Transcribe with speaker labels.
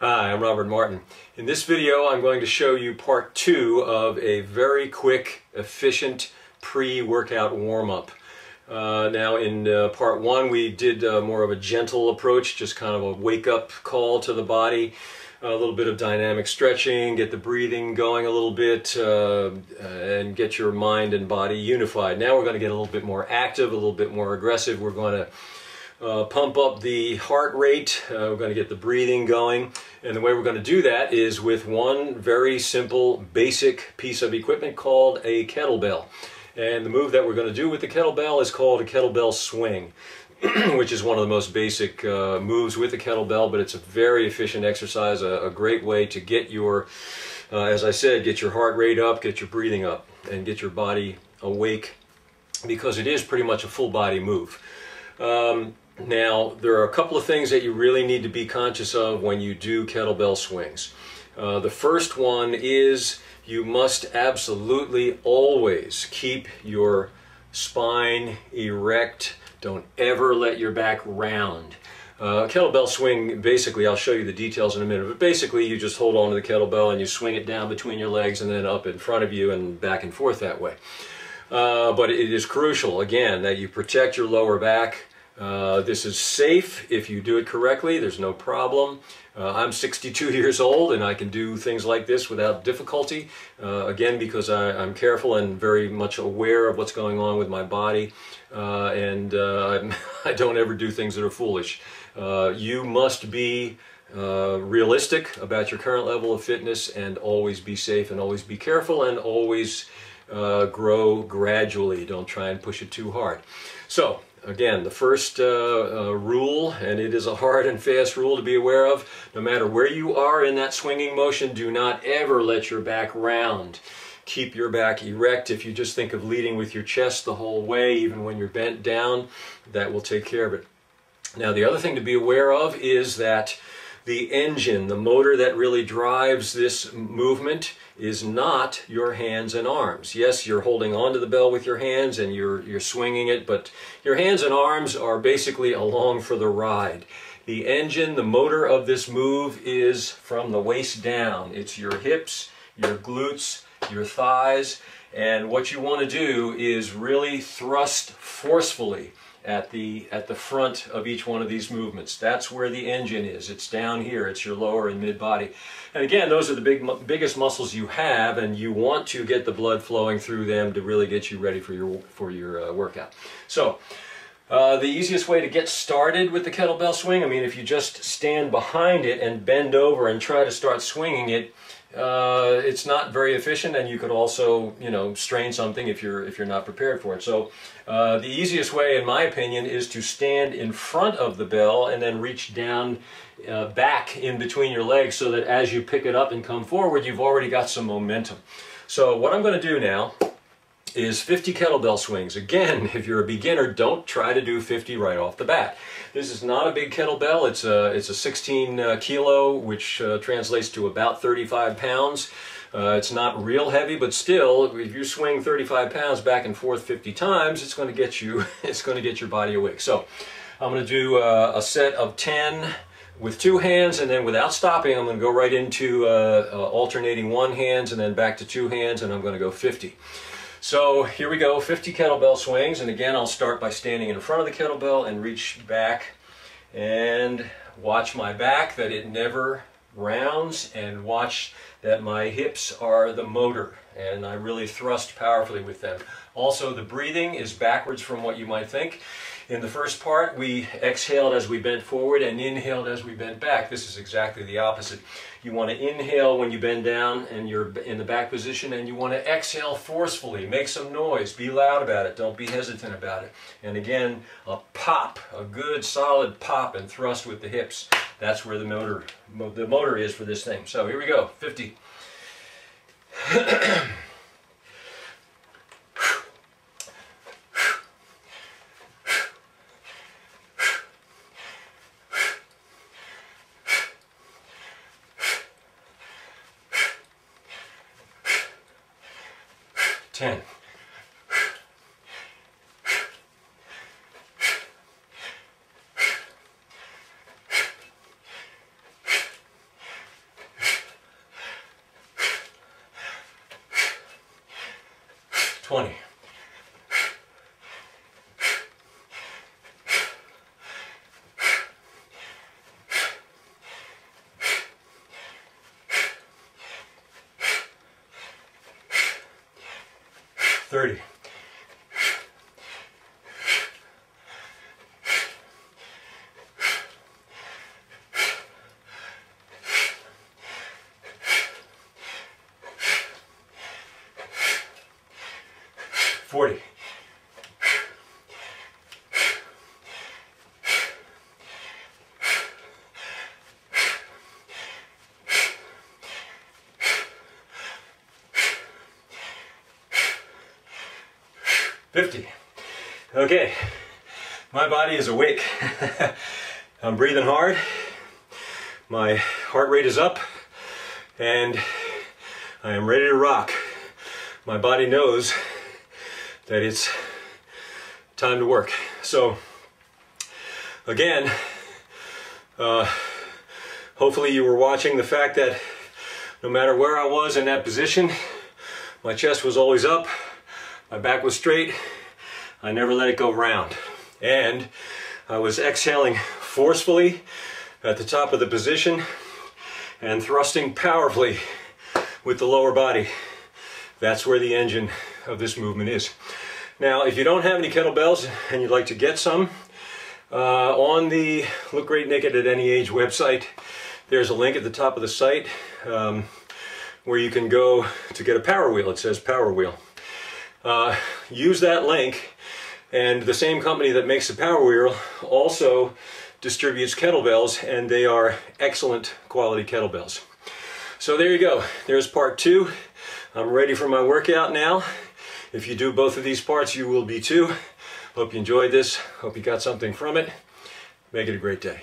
Speaker 1: Hi, I'm Robert Martin. In this video I'm going to show you part 2 of a very quick, efficient pre-workout warm-up. Now in part 1 we did more of a gentle approach, just kind of a wake-up call to the body, a little bit of dynamic stretching, get the breathing going a little bit, and get your mind and body unified. Now we're going to get a little bit more active, a little bit more aggressive. We're going to pump up the heart rate, we're going to get the breathing going, and the way we're going to do that is with one very simple basic piece of equipment called a kettlebell. And the move that we're going to do with the kettlebell is called a kettlebell swing, which is one of the most basic moves with the kettlebell, but it's a very efficient exercise, a great way to get your, as I said, get your heart rate up, get your breathing up, and get your body awake, because it is pretty much a full body move. Now, there are a couple of things that you really need to be conscious of when you do kettlebell swings. The first one is you must absolutely always keep your spine erect. Don't ever let your back round. Kettlebell swing, basically, I'll show you the details in a minute, but basically you just hold on to the kettlebell and you swing it down between your legs and then up in front of you and back and forth that way. But it is crucial, again, that you protect your lower back. This is safe if you do it correctly. There's no problem. I'm 62 years old and I can do things like this without difficulty, again because I'm careful and very much aware of what's going on with my body, and I don't ever do things that are foolish. You must be realistic about your current level of fitness and always be safe and always be careful and always grow gradually. Don't try and push it too hard. So again, the first rule, and it is a hard and fast rule to be aware of, no matter where you are in that swinging motion, do not ever let your back round. Keep your back erect. If you just think of leading with your chest the whole way, even when you're bent down, that will take care of it. Now, the other thing to be aware of is that the engine, the motor that really drives this movement, is not your hands and arms. Yes, you're holding onto the bell with your hands and you're swinging it, but your hands and arms are basically along for the ride. The engine, the motor of this move is from the waist down. It's your hips, your glutes, your thighs, and what you want to do is really thrust forcefully at the front of each one of these movements. That's where the engine is. It's down here. It's your lower and mid body. And again, those are the biggest muscles you have, and you want to get the blood flowing through them to really get you ready for your workout. So the easiest way to get started with the kettlebell swing, I mean, if you just stand behind it and bend over and try to start swinging it, it's not very efficient, and you could also, strain something if you're not prepared for it. So the easiest way, in my opinion, is to stand in front of the bell and then reach down back in between your legs, so that as you pick it up and come forward, you've already got some momentum. So what I'm going to do now is 50 kettlebell swings. Again, if you're a beginner, don't try to do 50 right off the bat. This is not a big kettlebell. It's a 16 kilo, which translates to about 35 pounds. It's not real heavy, but still, if you swing 35 pounds back and forth 50 times, it's going to get you, it's going to get your body awake. So I'm going to do a set of 10 with 2 hands, and then without stopping, I'm going to go right into alternating 1 hand and then back to 2 hands, and I'm going to go 50. So here we go, 50 kettlebell swings, and again I'll start by standing in front of the kettlebell and reach back and watch my back, that it never rounds, and watch that my hips are the motor and I really thrust powerfully with them. Also, the breathing is backwards from what you might think. In the first part, we exhaled as we bent forward and inhaled as we bent back. This is exactly the opposite. You want to inhale when you bend down and you're in the back position, and you want to exhale forcefully. Make some noise. Be loud about it. Don't be hesitant about it. And again, a pop, a good solid pop and thrust with the hips. That's where the motor is for this thing. So here we go, 50. 10. 9. 20. 30. 40. 50. Okay, my body is awake. I'm breathing hard. My heart rate is up, and I am ready to rock. My body knows that it's time to work. So, again, hopefully you were watching the fact that no matter where I was in that position, my chest was always up. My back was straight. I never let it go round. And I was exhaling forcefully at the top of the position and thrusting powerfully with the lower body. That's where the engine of this movement is. Now, if you don't have any kettlebells and you'd like to get some, on the Look Great Naked at Any Age website, there's a link at the top of the site where you can go to get a power wheel. It says power wheel. Use that link, and the same company that makes the power wheel also distributes kettlebells, and they are excellent quality kettlebells. So there you go. There's part 2. I'm ready for my workout now. If you do both of these parts, you will be too. Hope you enjoyed this. Hope you got something from it. Make it a great day.